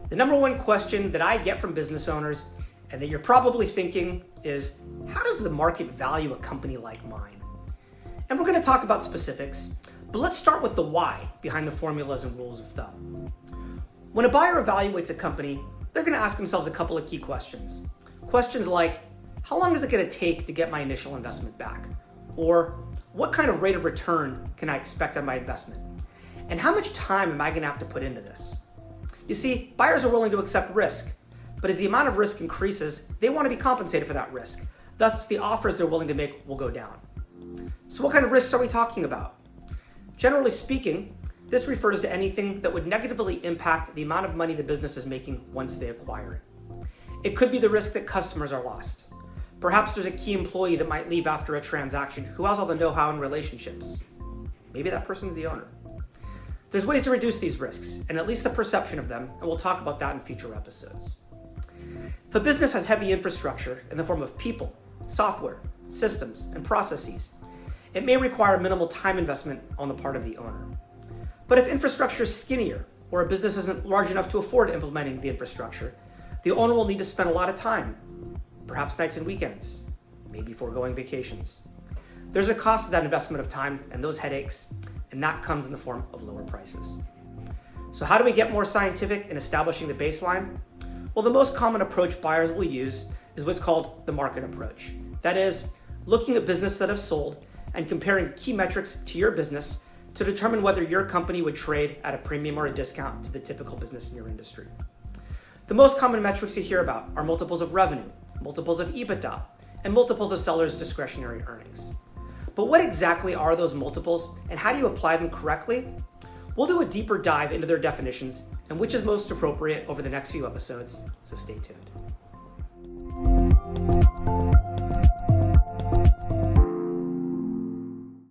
The number one question that I get from business owners, and that you're probably thinking, is how does the market value a company like mine? And we're going to talk about specifics, but let's start with the why behind the formulas and rules of thumb. When a buyer evaluates a company, they're going to ask themselves a couple of key questions. Questions like, how long is it going to take to get my initial investment back? Or what kind of rate of return can I expect on my investment? And how much time am I going to have to put into this? You see, buyers are willing to accept risk, but as the amount of risk increases, they want to be compensated for that risk. Thus, the offers they're willing to make will go down. So what kind of risks are we talking about? Generally speaking, this refers to anything that would negatively impact the amount of money the business is making once they acquire it. It could be the risk that customers are lost. Perhaps there's a key employee that might leave after a transaction who has all the know-how and relationships. Maybe that person's the owner. There's ways to reduce these risks, and at least the perception of them, and we'll talk about that in future episodes. If a business has heavy infrastructure in the form of people, software, systems, and processes, it may require minimal time investment on the part of the owner. But if infrastructure is skinnier, or a business isn't large enough to afford implementing the infrastructure, the owner will need to spend a lot of time, perhaps nights and weekends, maybe foregoing vacations. There's a cost to that investment of time and those headaches, and that comes in the form of lower prices. So how do we get more scientific in establishing the baseline? Well, the most common approach buyers will use is what's called the market approach. That is, looking at business that have sold and comparing key metrics to your business to determine whether your company would trade at a premium or a discount to the typical business in your industry. The most common metrics you hear about are multiples of revenue, multiples of EBITDA, and multiples of sellers' discretionary earnings. But what exactly are those multiples, and how do you apply them correctly? We'll do a deeper dive into their definitions and which is most appropriate over the next few episodes, so stay tuned.